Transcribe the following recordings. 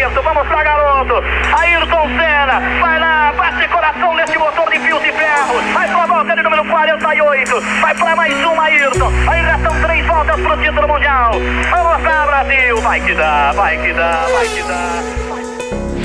isso, vamos lá, garoto. Ayrton Senna, vai lá, bate coração nesse motor de fios de ferro. Vai pra volta de número 48, vai pra mais uma, Ayrton. Aí já são 3 voltas pro título mundial. Vamos lá, Brasil, vai que dá, vai que dá, vai que dá.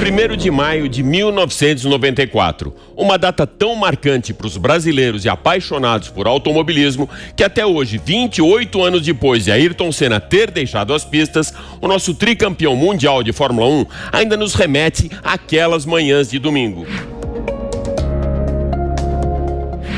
1º de maio de 1994, uma data tão marcante para os brasileiros e apaixonados por automobilismo que até hoje, 28 anos depois de Ayrton Senna ter deixado as pistas, o nosso tricampeão mundial de Fórmula 1 ainda nos remete àquelas manhãs de domingo.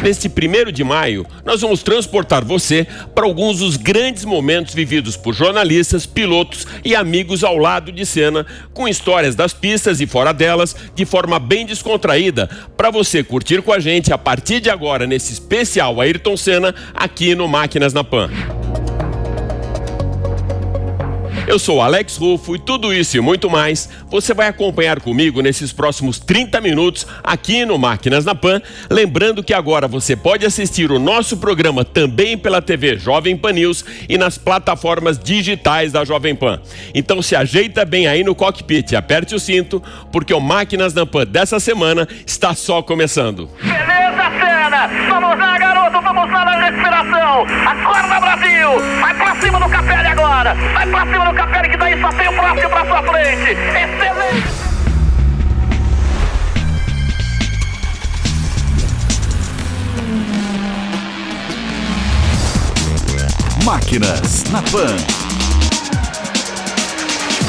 Neste 1º de maio, nós vamos transportar você para alguns dos grandes momentos vividos por jornalistas, pilotos e amigos ao lado de Senna, com histórias das pistas e fora delas, de forma bem descontraída, para você curtir com a gente a partir de agora nesse especial Ayrton Senna, aqui no Máquinas na Pan. Eu sou Alex Rufo e tudo isso e muito mais você vai acompanhar comigo nesses próximos 30 minutos aqui no Máquinas na Pan. Lembrando que agora você pode assistir o nosso programa também pela TV Jovem Pan News e nas plataformas digitais da Jovem Pan. Então se ajeita bem aí no cockpit e aperte o cinto, porque o Máquinas na Pan dessa semana está só começando. Beleza, Senna! Vamos lá, garoto! Vamos lá na respiração! Acorda, Brasil! Vai pra cima do Capelli agora! Vai pra cima do Capelli, que daí só tem o próximo pra sua frente! Excelente! Máquinas na Pan.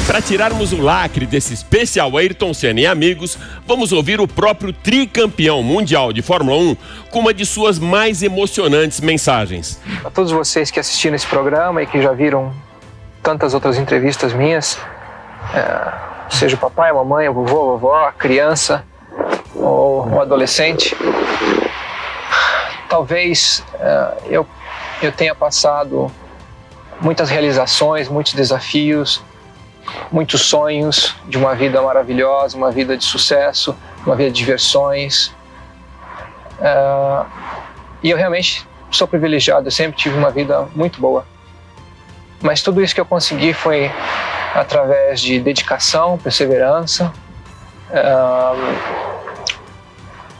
Para tirarmos o lacre desse especial Ayrton Senna e amigos, vamos ouvir o próprio tricampeão mundial de Fórmula 1 com uma de suas mais emocionantes mensagens. A todos vocês que assistiram esse programa e que já viram tantas outras entrevistas minhas, seja o papai, a mamãe, a vovô, a vovó, a criança ou o adolescente, talvez eu tenha passado muitas realizações, muitos desafios, muitos sonhos de uma vida maravilhosa, uma vida de sucesso, uma vida de diversões. E eu realmente sou privilegiado, eu sempre tive uma vida muito boa. Mas tudo isso que eu consegui foi através de dedicação, perseverança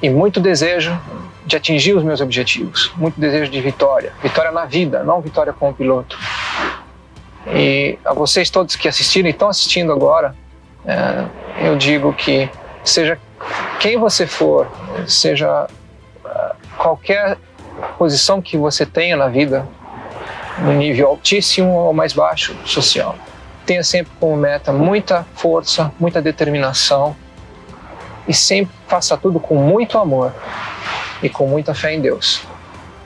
e muito desejo de atingir os meus objetivos, muito desejo de vitória. Vitória na vida, não vitória como piloto. E a vocês todos que assistiram e estão assistindo agora, eu digo que seja quem você for, seja qualquer posição que você tenha na vida, no nível altíssimo ou mais baixo social, tenha sempre como meta muita força, muita determinação e sempre faça tudo com muito amor e com muita fé em Deus,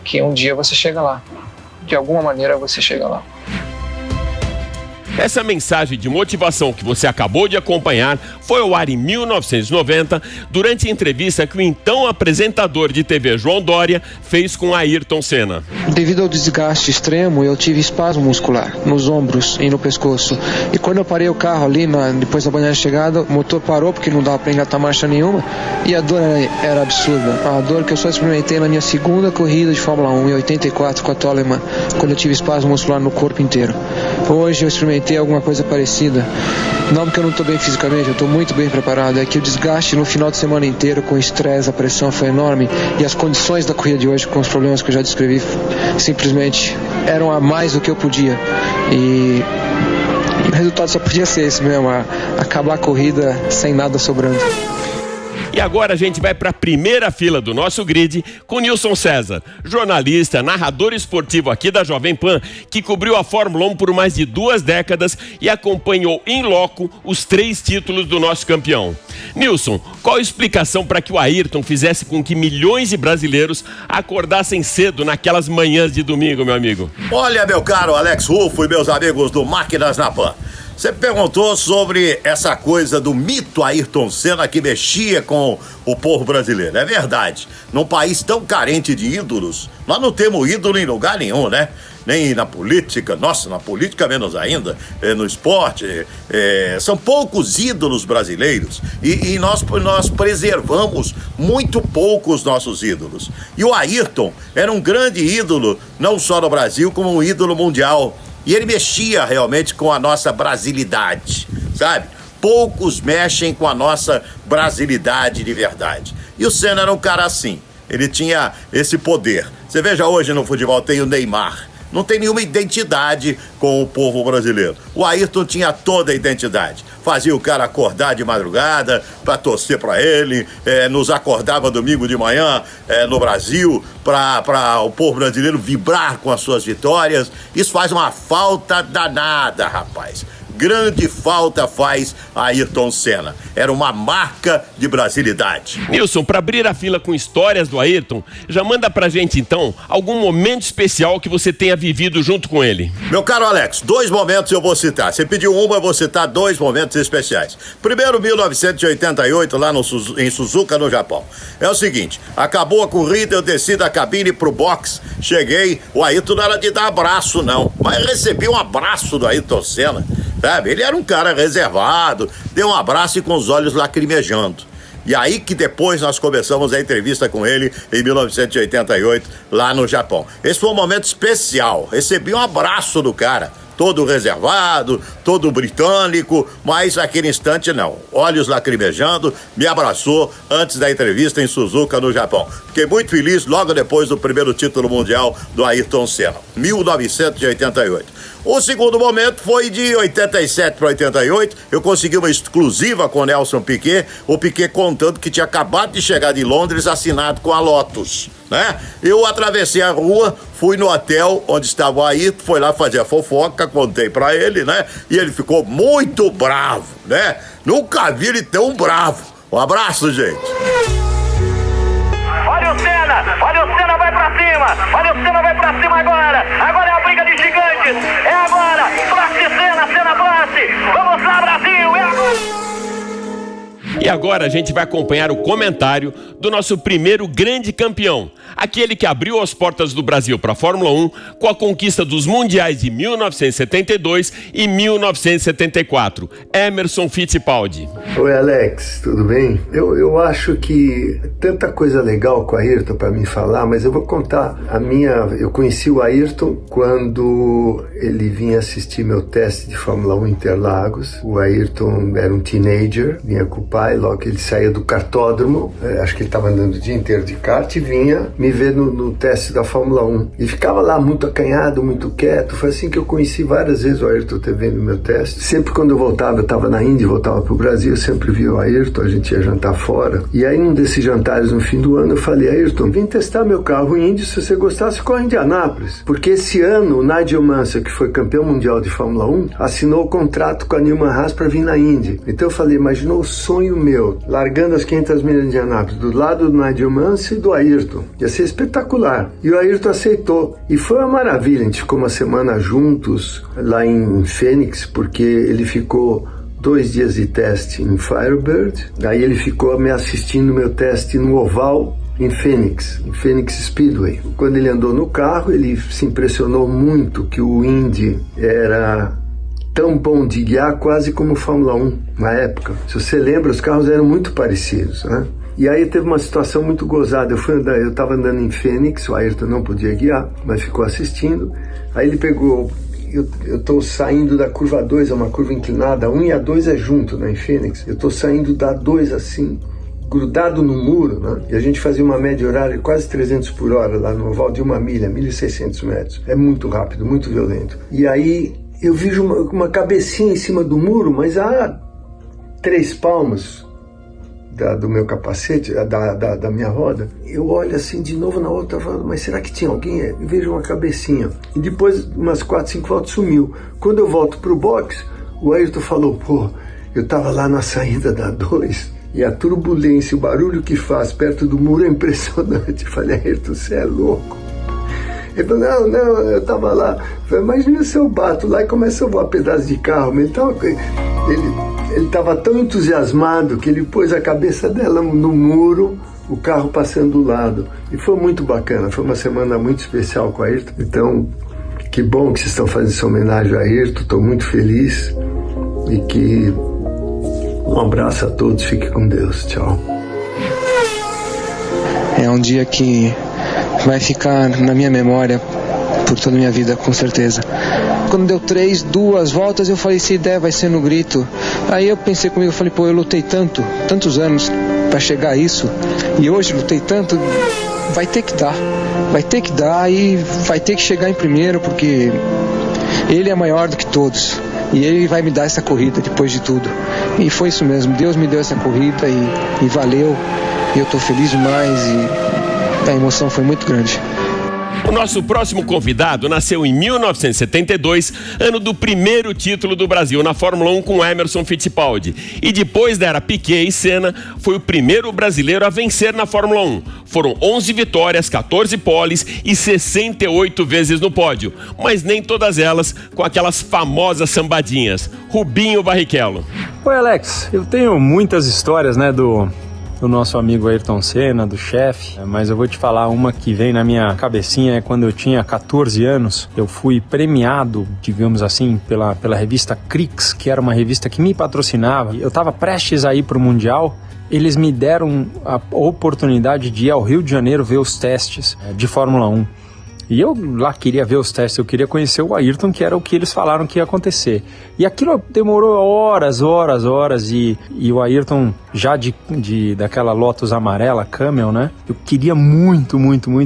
que um dia você chega lá, de alguma maneira você chega lá. Essa mensagem de motivação que você acabou de acompanhar foi ao ar em 1990, durante a entrevista que o então apresentador de TV João Dória fez com Ayrton Senna. Devido ao desgaste extremo, eu tive espasmo muscular nos ombros e no pescoço. E quando eu parei o carro ali, depois da banheira de chegada, o motor parou porque não dava para engatar marcha nenhuma e a dor era absurda. A dor que eu só experimentei na minha segunda corrida de Fórmula 1, em 84, com a Toleman, quando eu tive espasmo muscular no corpo inteiro. Hoje eu experimentei alguma coisa parecida. Não porque eu não estou bem fisicamente, eu estou muito bem preparado. É que o desgaste no final de semana inteiro com o estresse, a pressão foi enorme e as condições da corrida de hoje, com os problemas que eu já descrevi, simplesmente eram a mais do que eu podia. E o resultado só podia ser esse mesmo, acabar a corrida sem nada sobrando. E agora a gente vai para a primeira fila do nosso grid com Nilson César, jornalista, narrador esportivo aqui da Jovem Pan, que cobriu a Fórmula 1 por mais de 2 décadas e acompanhou em loco os 3 títulos do nosso campeão. Nilson, qual a explicação para que o Ayrton fizesse com que milhões de brasileiros acordassem cedo naquelas manhãs de domingo, meu amigo? Olha, meu caro Alex Rufo e meus amigos do Máquinas na Pan, você perguntou sobre essa coisa do mito Ayrton Senna que mexia com o povo brasileiro. É verdade. Num país tão carente de ídolos, nós não temos ídolo em lugar nenhum, né? Nem na política, nossa, na política menos ainda, no esporte. São poucos ídolos brasileiros e nós preservamos muito pouco os nossos ídolos. E o Ayrton era um grande ídolo, não só no Brasil, como um ídolo mundial. E ele mexia realmente com a nossa brasilidade, sabe? poucos mexem com a nossa brasilidade de verdade. E o Senna era um cara assim, ele tinha esse poder. Você veja hoje no futebol, tem o Neymar. Não tem nenhuma identidade com o povo brasileiro. O Ayrton tinha toda a identidade. Fazia o cara acordar de madrugada para torcer para ele, nos acordava domingo de manhã no Brasil para o povo brasileiro vibrar com as suas vitórias. Isso faz uma falta danada, rapaz. Grande falta faz Ayrton Senna. Era uma marca de brasilidade. Nilson, para abrir a fila com histórias do Ayrton, já manda pra gente então algum momento especial que você tenha vivido junto com ele. Meu caro Alex, 2 momentos eu vou citar. Você pediu uma, eu vou citar 2 momentos especiais. Primeiro, 1988, lá em Suzuka, no Japão. É o seguinte, acabou a corrida, eu desci da cabine pro box, cheguei, o Ayrton não era de dar abraço não, mas recebi um abraço do Ayrton Senna. Sabe? Ele era um cara reservado, deu um abraço e com os olhos lacrimejando. E aí que depois nós começamos a entrevista com ele em 1988, lá no Japão. Esse foi um momento especial, recebi um abraço do cara, todo reservado, todo britânico, mas naquele instante não. Olhos lacrimejando, me abraçou antes da entrevista em Suzuka, no Japão. Fiquei muito feliz logo depois do primeiro título mundial do Ayrton Senna, 1988. O segundo momento foi de 87 para 88, eu consegui uma exclusiva com o Nelson Piquet, o Piquet contando que tinha acabado de chegar de Londres assinado com a Lotus, né? Eu atravessei a rua, fui no hotel onde estava o Ayrton, foi lá fazer a fofoca, contei pra ele, né? E ele ficou muito bravo, né? Nunca vi ele tão bravo. Um abraço, gente. Olha o Senna vai pra cima, olha o Senna vai pra cima agora é a briga de gigantes, é agora, Prost Senna Prost, vamos lá Brasil, é agora! E agora a gente vai acompanhar o comentário do nosso primeiro grande campeão, aquele que abriu as portas do Brasil para a Fórmula 1 com a conquista dos mundiais de 1972 e 1974, Emerson Fittipaldi. Oi Alex, tudo bem? Eu acho que tanta coisa legal com o Ayrton para me falar, mas eu vou contar eu conheci o Ayrton quando ele vinha assistir meu teste de Fórmula 1 Interlagos. O Ayrton era um teenager, vinha com o pai, logo que ele saía do kartódromo, acho que ele estava andando o dia inteiro de kart e vinha me ver no teste da Fórmula 1. E ficava lá muito acanhado, muito quieto. Foi assim que eu conheci várias vezes o Ayrton TV no meu teste. Sempre quando eu voltava, eu estava na Índia, voltava pro Brasil, eu sempre via o Ayrton, a gente ia jantar fora. E aí num desses jantares no fim do ano eu falei, Ayrton, vim testar meu carro Indy, se você gostasse, corre em Indianápolis. Porque esse ano o Nigel Mansell, que foi campeão mundial de Fórmula 1, assinou o contrato com a Newman Haas para vir na Indy. Então eu falei, imaginou o sonho meu, largando as 500 milhas de Indianápolis, do lado do Nigel Mansell e do Ayrton. Ia ser espetacular. E o Ayrton aceitou. E foi uma maravilha, a gente ficou uma semana juntos lá em Phoenix, porque ele ficou 2 dias de teste em Firebird, daí ele ficou me assistindo meu teste no oval em Phoenix Speedway. Quando ele andou no carro, ele se impressionou muito que o Indy era tão bom de guiar quase como Fórmula 1 na época. Se você lembra, os carros eram muito parecidos, né? E aí teve uma situação muito gozada. Eu estava andando em Phoenix, o Ayrton não podia guiar, mas ficou assistindo. Aí ele pegou, eu estou saindo da curva 2, é uma curva inclinada, a 1 e a 2 é junto, né, em Phoenix. Eu estou saindo da 2 assim, grudado no muro, né? E a gente fazia uma média horária de quase 300 por hora lá no oval de 1 milha, 1.600 metros. É muito rápido, muito violento. E aí eu vejo uma cabecinha em cima do muro, mas a 3 palmos do meu capacete, da minha roda. Eu olho assim de novo na outra, falo, mas será que tinha alguém? Eu vejo uma cabecinha. E depois, umas 4, 5 voltas, sumiu. Quando eu volto pro box, o Ayrton falou, pô, eu tava lá na saída da 2 e a turbulência, o barulho que faz perto do muro é impressionante. Eu falei, Ayrton, você é louco. Ele falou, não, eu tava lá. Eu falei, imagina se eu bato lá e começa a voar pedaço de carro. Ele estava tão entusiasmado que ele pôs a cabeça dela no muro, o carro passando do lado. E foi muito bacana, foi uma semana muito especial com a Ayrton. Então, que bom que vocês estão fazendo essa homenagem a Ayrton, estou muito feliz. E que um abraço a todos, fique com Deus, tchau. É um dia que vai ficar na minha memória por toda a minha vida, com certeza. Quando deu 2 voltas, eu falei, se der, vai ser no grito. Aí eu pensei comigo, eu falei, pô, eu lutei tantos anos para chegar a isso, e hoje lutei tanto, vai ter que dar e vai ter que chegar em primeiro, porque ele é maior do que todos. E ele vai me dar essa corrida depois de tudo. E foi isso mesmo, Deus me deu essa corrida e valeu. E eu tô feliz demais e a emoção foi muito grande. O nosso próximo convidado nasceu em 1972, ano do primeiro título do Brasil na Fórmula 1 com Emerson Fittipaldi. E depois da era Piquet e Senna, foi o primeiro brasileiro a vencer na Fórmula 1. Foram 11 vitórias, 14 poles e 68 vezes no pódio. Mas nem todas elas com aquelas famosas sambadinhas. Rubinho Barrichello. Oi, Alex, eu tenho muitas histórias, né, do nosso amigo Ayrton Senna, do chefe, mas eu vou te falar uma que vem na minha cabecinha. Quando eu tinha 14 anos, eu fui premiado, digamos assim, pela revista Crix, que era uma revista que me patrocinava. Eu estava prestes a ir para o Mundial. Eles me deram a oportunidade de ir ao Rio de Janeiro ver os testes de Fórmula 1. E eu lá queria ver os testes, eu queria conhecer o Ayrton, que era o que eles falaram que ia acontecer. E aquilo demorou horas, e o Ayrton, já daquela Lotus amarela, Camel, né? Eu queria muito,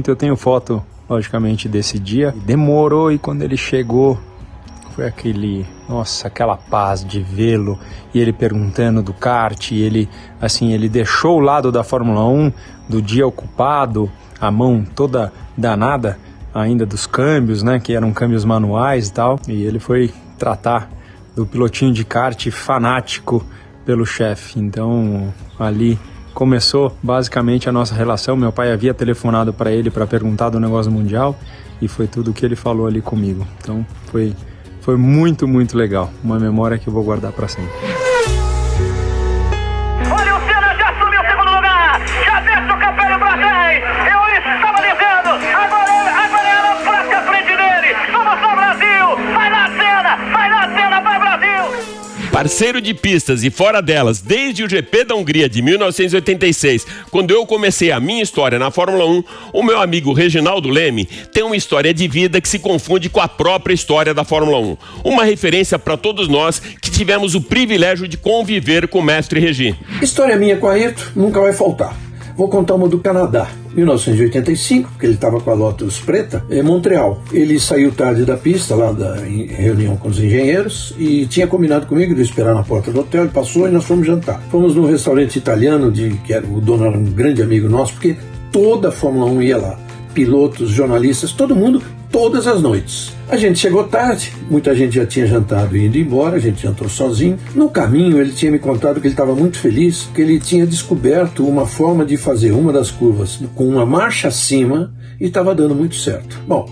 eu tenho foto, logicamente, desse dia. Demorou, e quando ele chegou, foi aquela paz de vê-lo, e ele perguntando do kart, e ele deixou o lado da Fórmula 1, do dia ocupado, a mão toda danada, ainda dos câmbios, né, que eram câmbios manuais e tal, e ele foi tratar do pilotinho de kart fanático pelo chefe. Então ali começou basicamente a nossa relação. Meu pai havia telefonado para ele para perguntar do negócio mundial, e foi tudo o que ele falou ali comigo. Então foi muito legal, uma memória que eu vou guardar para sempre. Olha, o Senna já assumiu o segundo lugar, já desce o capelho para 10. Eu estava dizendo, agora ela prata à frente dele. Vamos lá, Brasil, vai lá, Senna, vai, Brasil. Parceiro de pistas e fora delas, desde o GP da Hungria de 1986, quando eu comecei a minha história na Fórmula 1, o meu amigo Reginaldo Leme tem uma história de vida que se confunde com a própria história da Fórmula 1. Uma referência para todos nós que tivemos o privilégio de conviver com o mestre Regi. História minha com a Ayrton nunca vai faltar. Vou contar uma do Canadá. 1985, porque ele estava com a Lotus preta, em Montreal. Ele saiu tarde da pista, lá em reunião com os engenheiros, e tinha combinado comigo de esperar na porta do hotel. Ele passou e nós fomos jantar. Fomos num restaurante italiano, que o dono era um grande amigo nosso, porque toda a Fórmula 1 ia lá. Pilotos, jornalistas, todo mundo, todas as noites. A gente chegou tarde, muita gente já tinha jantado e ido embora, a gente jantou sozinho. No caminho ele tinha me contado que ele estava muito feliz, que ele tinha descoberto uma forma de fazer uma das curvas com uma marcha acima e estava dando muito certo. Bom,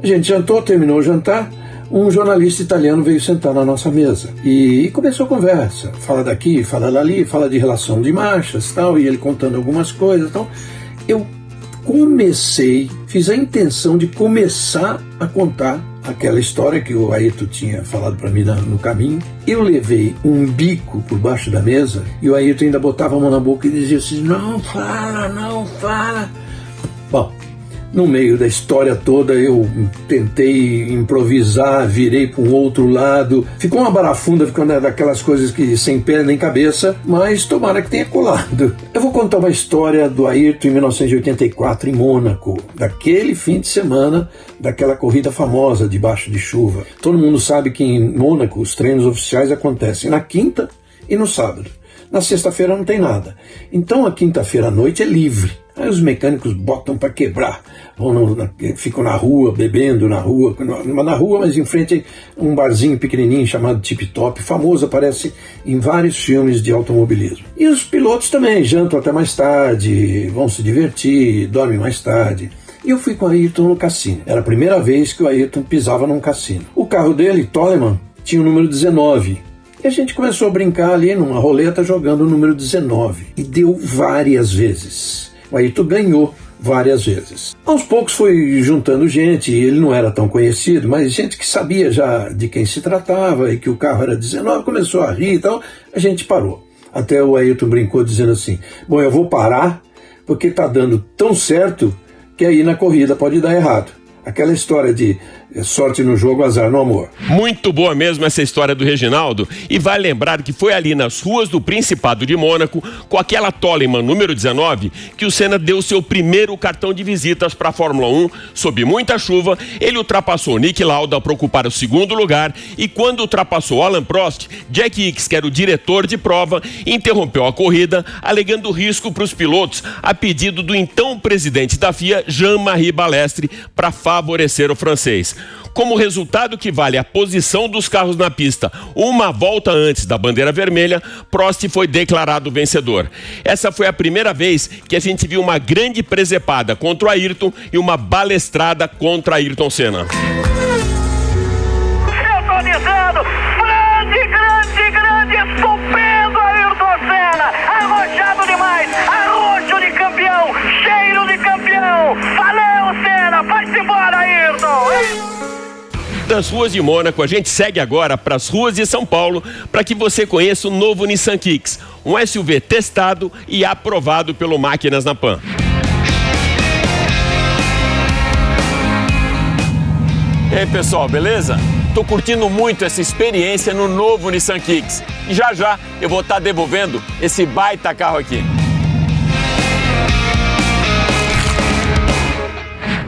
a gente jantou, terminou o jantar, um jornalista italiano veio sentar na nossa mesa e começou a conversa, fala daqui, fala dali, fala de relação de marchas e tal, e ele contando algumas coisas e tal. Eu fiz a intenção de começar a contar aquela história que o Ayrton tinha falado para mim no caminho. Eu levei um bico por baixo da mesa e o Ayrton ainda botava a mão na boca e dizia assim, não fala. Bom, no meio da história toda eu tentei improvisar, virei para um outro lado, ficou uma barafunda, ficou daquelas coisas que sem pé nem cabeça, mas tomara que tenha colado. Eu vou contar uma história do Ayrton em 1984 em Mônaco, daquele fim de semana, daquela corrida famosa debaixo de chuva. Todo mundo sabe que em Mônaco os treinos oficiais acontecem na quinta e no sábado. Na sexta-feira não tem nada. Então a quinta-feira à noite é livre. Aí os mecânicos botam para quebrar, ficam na rua, bebendo na rua, mas em frente a um barzinho pequenininho chamado Tip Top, famoso, aparece em vários filmes de automobilismo. E os pilotos também jantam até mais tarde, vão se divertir, dormem mais tarde. E eu fui com o Ayrton no cassino. Era a primeira vez que o Ayrton pisava num cassino. O carro dele, Toleman, tinha o número 19. E a gente começou a brincar ali numa roleta jogando o número 19. E deu várias vezes. O Ayrton ganhou várias vezes. Aos poucos foi juntando gente, e ele não era tão conhecido, mas gente que sabia já de quem se tratava e que o carro era 19, começou a rir e tal, a gente parou. Até o Ayrton brincou dizendo assim, bom, eu vou parar porque tá dando tão certo que aí na corrida pode dar errado. Aquela história de sorte no jogo, azar no amor. Muito boa mesmo essa história do Reginaldo, e vale lembrar que foi ali nas ruas do Principado de Mônaco, com aquela Toleman número 19, que o Senna deu seu primeiro cartão de visitas para a Fórmula 1. Sob muita chuva, ele ultrapassou Niki Lauda para ocupar o segundo lugar, e quando ultrapassou Alain Prost, Jack Ickx, que era o diretor de prova, interrompeu a corrida, alegando risco para os pilotos, a pedido do então presidente da FIA, Jean-Marie Balestre, para favorecer o francês. Como resultado que vale a posição dos carros na pista uma volta antes da bandeira vermelha, Prost foi declarado vencedor. Essa foi a primeira vez que a gente viu uma grande presepada contra o Ayrton e uma balestrada contra Ayrton Senna. Eu tô dizendo, grande, estupendo Ayrton Senna, arrojado demais, arrojo de campeão, cheiro de campeão. Valeu, Senna, vai-se embora, Ayrton. Das ruas de Mônaco, a gente segue agora para as ruas de São Paulo para que você conheça o novo Nissan Kicks, um SUV testado e aprovado pelo Máquinas na Pan. E aí, pessoal, beleza? Tô curtindo muito essa experiência no novo Nissan Kicks. E já eu vou estar devolvendo esse baita carro aqui.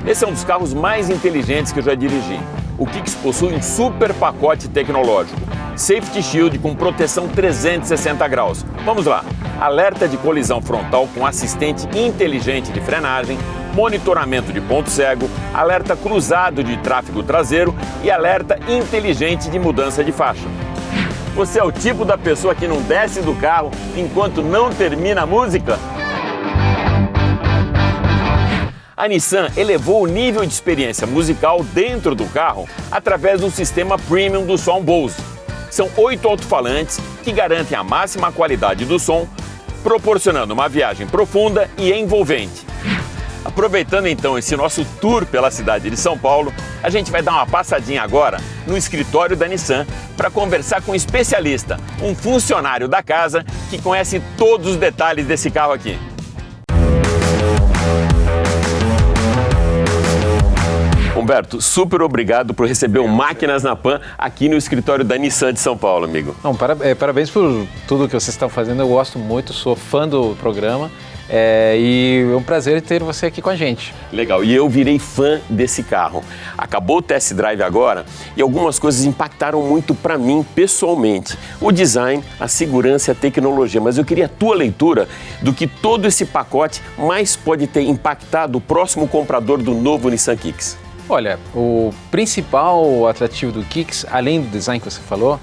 Esse é um dos carros mais inteligentes que eu já dirigi. O Kicks possui um super pacote tecnológico. Safety Shield com proteção 360 graus. Vamos lá. Alerta de colisão frontal com assistente inteligente de frenagem, monitoramento de ponto cego, alerta cruzado de tráfego traseiro e alerta inteligente de mudança de faixa. Você é o tipo da pessoa que não desce do carro enquanto não termina a música? A Nissan elevou o nível de experiência musical dentro do carro através do sistema Premium do som Bose. São 8 alto-falantes que garantem a máxima qualidade do som, proporcionando uma viagem profunda e envolvente. Aproveitando então esse nosso tour pela cidade de São Paulo, a gente vai dar uma passadinha agora no escritório da Nissan para conversar com um especialista, um funcionário da casa que conhece todos os detalhes desse carro aqui. Humberto, super obrigado por receber o Máquinas na Pan aqui no escritório da Nissan de São Paulo, amigo. Não, parabéns por tudo que vocês estão fazendo, eu gosto muito, sou fã do programa e é um prazer ter você aqui com a gente. Legal, e eu virei fã desse carro. Acabou o test drive agora e algumas coisas impactaram muito para mim pessoalmente. O design, a segurança e a tecnologia, mas eu queria a tua leitura do que todo esse pacote mais pode ter impactado o próximo comprador do novo Nissan Kicks. Olha, o principal atrativo do Kicks, além do design que você falou,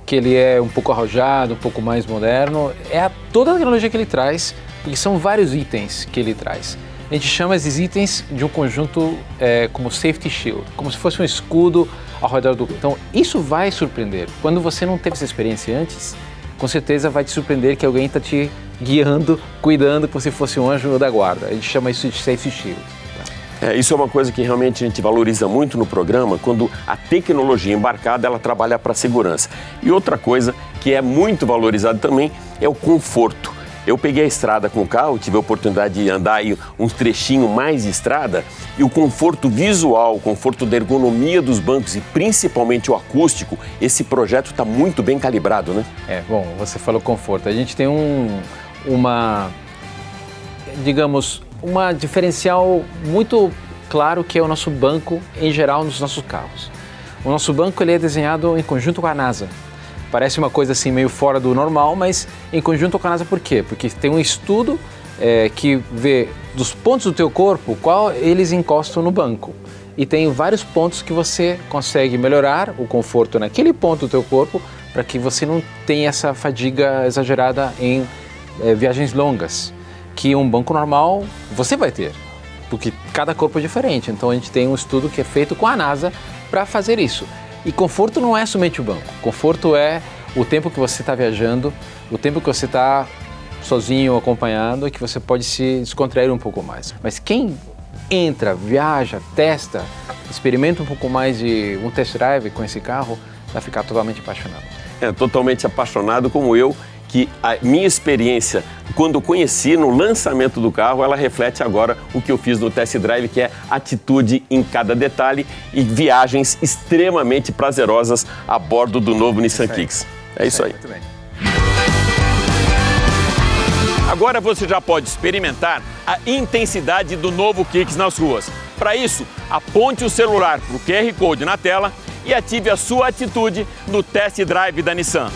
que ele é um pouco arrojado, um pouco mais moderno, é toda a tecnologia que ele traz, porque são vários itens que ele traz. A gente chama esses itens de um conjunto como Safety Shield, como se fosse um escudo ao redor do... Então, isso vai surpreender. Quando você não teve essa experiência antes, com certeza vai te surpreender que alguém está te guiando, cuidando, como se fosse um anjo da guarda. A gente chama isso de Safety Shield. Isso é uma coisa que realmente a gente valoriza muito no programa, quando a tecnologia embarcada ela trabalha para a segurança. E outra coisa que é muito valorizada também é o conforto. Eu peguei a estrada com o carro, tive a oportunidade de andar aí um trechinho mais de estrada e o conforto visual, o conforto da ergonomia dos bancos e principalmente o acústico, esse projeto está muito bem calibrado, né? Bom, você falou conforto. A gente tem uma diferencial muito claro que é o nosso banco em geral nos nossos carros. O nosso banco ele é desenhado em conjunto com a NASA. Parece uma coisa assim meio fora do normal, mas em conjunto com a NASA por quê? Porque tem um estudo que vê dos pontos do teu corpo qual eles encostam no banco. E tem vários pontos que você consegue melhorar o conforto naquele ponto do teu corpo para que você não tenha essa fadiga exagerada em viagens longas, que um banco normal você vai ter, porque cada corpo é diferente. Então a gente tem um estudo que é feito com a NASA para fazer isso. E conforto não é somente o banco, conforto é o tempo que você está viajando, o tempo que você está sozinho ou acompanhado, que você pode se descontrair um pouco mais. Mas quem entra, viaja, testa, experimenta um pouco mais de um test drive com esse carro, vai ficar totalmente apaixonado. Totalmente apaixonado como eu, que a minha experiência, quando eu conheci no lançamento do carro, ela reflete agora o que eu fiz no test drive, que é atitude em cada detalhe e viagens extremamente prazerosas a bordo do novo Nissan Kicks. É isso aí. Muito bem. Agora você já pode experimentar a intensidade do novo Kicks nas ruas. Para isso, aponte o celular para o QR Code na tela e ative a sua atitude no test drive da Nissan.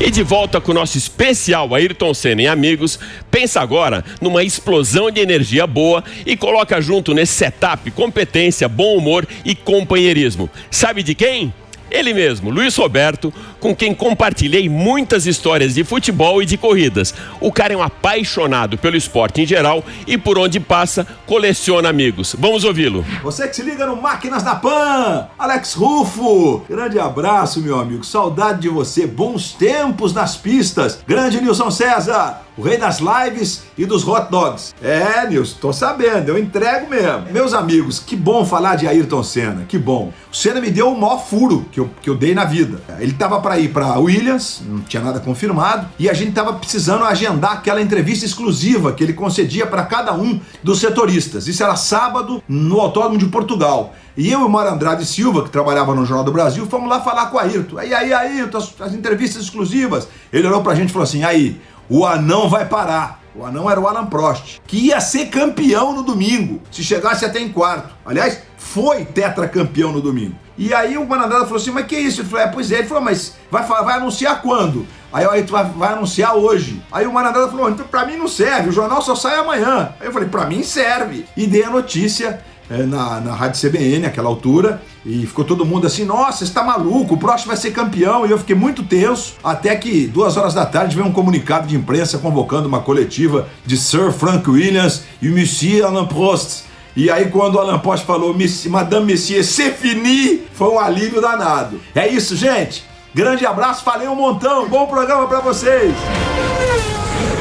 E de volta com o nosso especial Ayrton Senna e amigos, pensa agora numa explosão de energia boa e coloca junto nesse setup competência, bom humor e companheirismo. Sabe de quem? Ele mesmo, Luiz Roberto, com quem compartilhei muitas histórias de futebol e de corridas. O cara é um apaixonado pelo esporte em geral e por onde passa, coleciona amigos. Vamos ouvi-lo. Você que se liga no Máquinas na Pan, Alex Rufo. Grande abraço, meu amigo. Saudade de você. Bons tempos nas pistas. Grande Nilson César, o rei das lives e dos hot dogs. É, Nilson, tô sabendo, eu entrego mesmo. Meus amigos, que bom falar de Ayrton Senna, que bom. O Senna me deu o maior furo que eu dei na vida. Ele tava para ir para Williams, não tinha nada confirmado, e a gente tava precisando agendar aquela entrevista exclusiva que ele concedia para cada um dos setoristas. Isso era sábado no Autódromo de Portugal. E eu e o Mário Andrade Silva, que trabalhava no Jornal do Brasil, fomos lá falar com o Ayrton. Aí, Ayrton, as entrevistas exclusivas. Ele olhou pra gente e falou assim, aí, o anão vai parar. O anão era o Alan Prost, que ia ser campeão no domingo, se chegasse até em quarto. Aliás, foi tetracampeão no domingo. E aí o Mário Andrade falou assim, mas que isso? Ele falou, pois é. Ele falou, mas vai anunciar quando? Aí o Ayrton vai anunciar hoje. Aí o Mário Andrade falou, então pra mim não serve, o jornal só sai amanhã. Aí eu falei, pra mim serve. E dei a notícia na Rádio CBN, naquela altura, e ficou todo mundo assim, nossa, você tá maluco, o Prost vai ser campeão, e eu fiquei muito tenso, até que 2 horas da tarde veio um comunicado de imprensa convocando uma coletiva de Sir Frank Williams e Monsieur Alain Prost. E aí quando o Alain Prost falou, Madame Messier, c'est fini, foi um alívio danado. É isso, gente, grande abraço, falei um montão, bom programa pra vocês.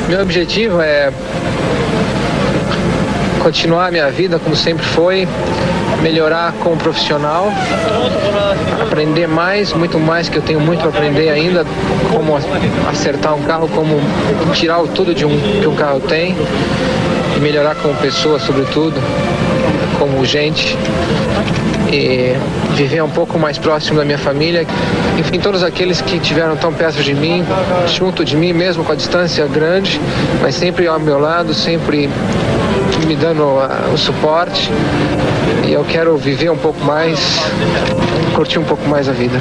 Meu objetivo é continuar a minha vida como sempre foi, melhorar como profissional, aprender mais, muito mais, que eu tenho muito a aprender ainda, como acertar um carro, como tirar o tudo que um carro tem, e melhorar como pessoa, sobretudo, como gente, e viver um pouco mais próximo da minha família. Enfim, todos aqueles que estiveram tão perto de mim, junto de mim, mesmo com a distância grande, mas sempre ao meu lado, sempre me dando o suporte, e eu quero viver um pouco mais, curtir um pouco mais a vida.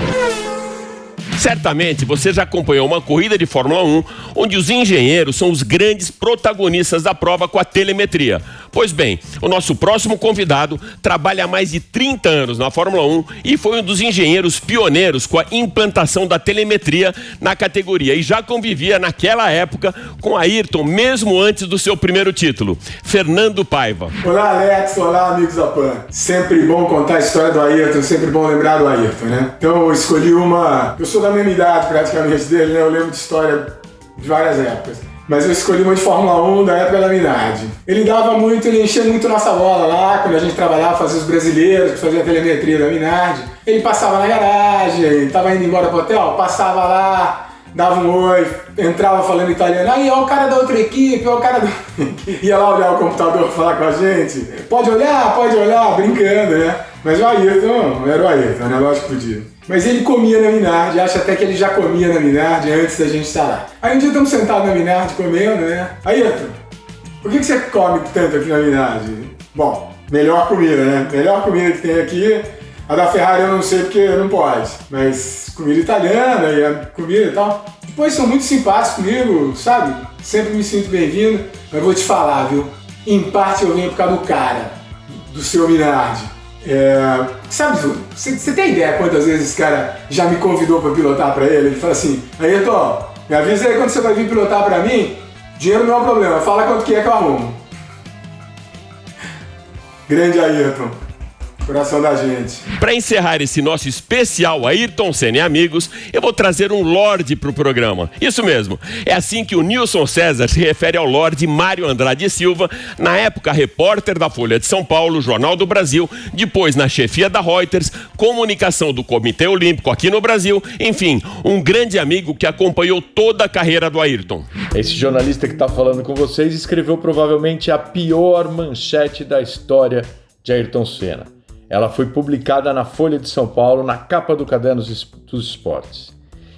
Certamente você já acompanhou uma corrida de Fórmula 1 onde os engenheiros são os grandes protagonistas da prova com a telemetria. Pois bem, o nosso próximo convidado trabalha há mais de 30 anos na Fórmula 1 e foi um dos engenheiros pioneiros com a implantação da telemetria na categoria e já convivia naquela época com Ayrton, mesmo antes do seu primeiro título. Fernando Paiva. Olá, Alex. Olá, amigos da PAN. Sempre bom contar a história do Ayrton, sempre bom lembrar do Ayrton, né? Então eu escolhi uma... Eu sou da mesma idade praticamente dele, né? Eu lembro de história de várias épocas. Mas eu escolhi uma de Fórmula 1 da época da minha idade. Ele enchia muito nossa bola lá, quando a gente trabalhava, fazia os brasileiros, que fazia a telemetria da Minardi. Ele passava na garagem, tava indo embora pro hotel, passava lá, dava um oi, entrava falando italiano. Aí, ó o cara da outra equipe, ó o cara da... Ia lá olhar o computador, falar com a gente. Pode olhar, brincando, né? Mas o Ayrton, era o Ayrton, né? Lógico que podia. Mas ele comia na Minardi, acho até que ele já comia na Minardi antes da gente estar lá. Aí um dia estamos sentados na Minardi comendo, né? Ayrton, por que você come tanto aqui na Minardi? Bom, melhor comida, né? Melhor comida que tem aqui. A da Ferrari eu não sei porque não pode, mas comida italiana e a comida e tal. Depois são muito simpáticos comigo, sabe? Sempre me sinto bem-vindo. Mas vou te falar, viu? Em parte eu venho por causa do cara, do seu Minardi. Sabe, você tem ideia quantas vezes esse cara já me convidou para pilotar para ele? Ele fala assim, Ayrton, me avisa aí quando você vai vir pilotar para mim, dinheiro não é um problema, fala quanto que eu arrumo. Grande Ayrton. Coração da gente. Para encerrar esse nosso especial Ayrton Senna e amigos, eu vou trazer um Lorde pro programa. Isso mesmo, é assim que o Nilson César se refere ao Lorde Mário Andrade Silva, na época repórter da Folha de São Paulo, Jornal do Brasil, depois na chefia da Reuters, comunicação do Comitê Olímpico aqui no Brasil, enfim, um grande amigo que acompanhou toda a carreira do Ayrton. Esse jornalista que está falando com vocês escreveu provavelmente a pior manchete da história de Ayrton Senna. Ela foi publicada na Folha de São Paulo, na capa do Caderno dos Esportes.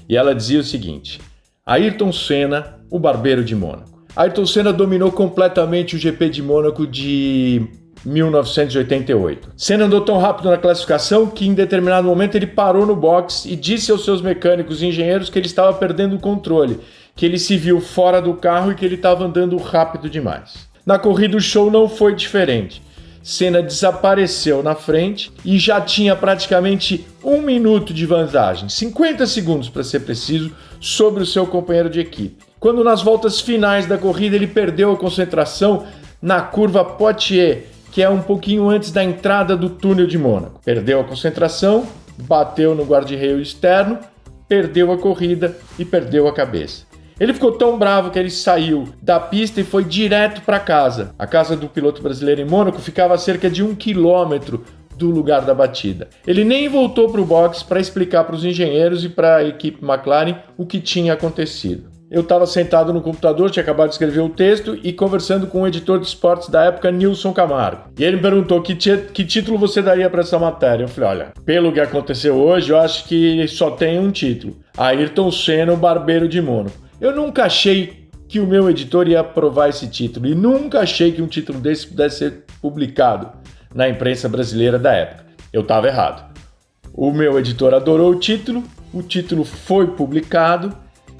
E ela dizia o seguinte: Ayrton Senna, o barbeiro de Mônaco. Ayrton Senna dominou completamente o GP de Mônaco de 1988. Senna andou tão rápido na classificação que em determinado momento ele parou no box e disse aos seus mecânicos e engenheiros que ele estava perdendo o controle, que ele se viu fora do carro e que ele estava andando rápido demais. Na corrida o show não foi diferente. Senna desapareceu na frente e já tinha praticamente 1 minuto de vantagem, 50 segundos para ser preciso, sobre o seu companheiro de equipe. Quando nas voltas finais da corrida ele perdeu a concentração na curva Poitiers, que é um pouquinho antes da entrada do túnel de Mônaco. Perdeu a concentração, bateu no guarda-reio externo, perdeu a corrida e perdeu a cabeça. Ele ficou tão bravo que ele saiu da pista e foi direto para casa. A casa do piloto brasileiro em Mônaco ficava a cerca de 1 quilômetro do lugar da batida. Ele nem voltou para o box para explicar para os engenheiros e para a equipe McLaren o que tinha acontecido. Eu estava sentado no computador, tinha acabado de escrever o texto e conversando com o editor de esportes da época, Nilson Camargo. E ele me perguntou que título você daria para essa matéria. Eu falei, olha, pelo que aconteceu hoje, eu acho que só tem um título: Ayrton Senna, o barbeiro de Mônaco. Eu nunca achei que o meu editor ia aprovar esse título e nunca achei que um título desse pudesse ser publicado na imprensa brasileira da época. Eu estava errado. O meu editor adorou o título foi publicado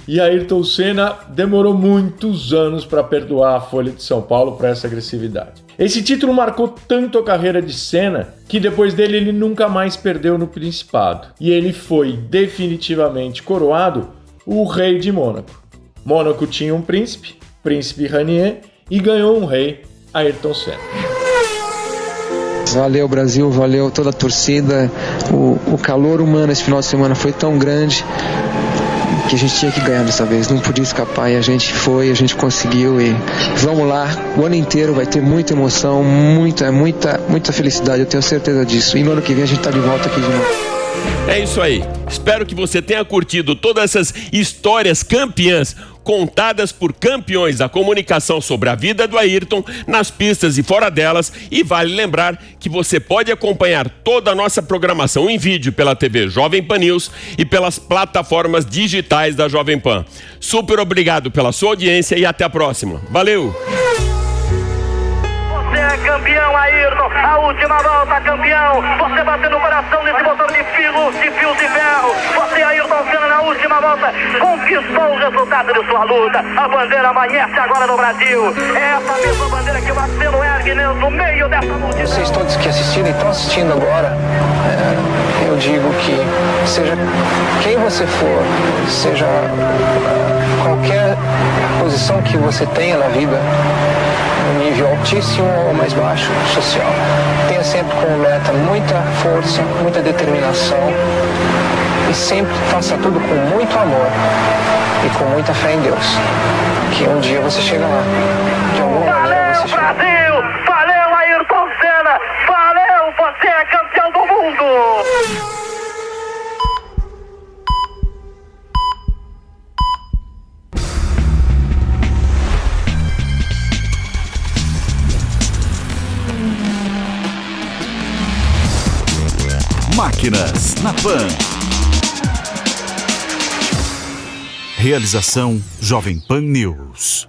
e Ayrton Senna demorou muitos anos para perdoar a Folha de São Paulo por essa agressividade. Esse título marcou tanto a carreira de Senna que depois dele ele nunca mais perdeu no Principado e ele foi definitivamente coroado o rei de Mônaco. Mônaco tinha um príncipe Ranier, e ganhou um rei, Ayrton Senna. Valeu Brasil, valeu toda a torcida. O calor humano esse final de semana foi tão grande que a gente tinha que ganhar dessa vez, não podia escapar, e a gente foi, a gente conseguiu, e vamos lá, o ano inteiro vai ter muita emoção, muita felicidade, eu tenho certeza disso, e no ano que vem a gente tá de volta aqui de novo. É isso aí. Espero que você tenha curtido todas essas histórias campeãs contadas por campeões da comunicação sobre a vida do Ayrton nas pistas e fora delas. E vale lembrar que você pode acompanhar toda a nossa programação em vídeo pela TV Jovem Pan News e pelas plataformas digitais da Jovem Pan. Super obrigado pela sua audiência e até a próxima. Valeu! Você é campeão, Ayrton, a última volta, campeão. Você bateu no coração nesse motor de fios de ferro. Você, Ayrton Senna, na última volta, conquistou o resultado de sua luta. A bandeira amanhece agora no Brasil. É essa mesma bandeira que o Marcelo ergue no meio dessa multidão. Vocês todos que assistiram e estão assistindo agora, eu digo que seja quem você for, seja qualquer posição que você tenha na vida, no nível altíssimo ou mais baixo, social, tenha sempre como meta muita força, muita determinação e sempre faça tudo com muito amor e com muita fé em Deus, que um dia você chega lá, de alguma maneira você chega lá. Valeu, Brasil! Valeu, Ayrton Senna! Valeu, você é campeão do mundo! Máquinas na Pan. Realização Jovem Pan News.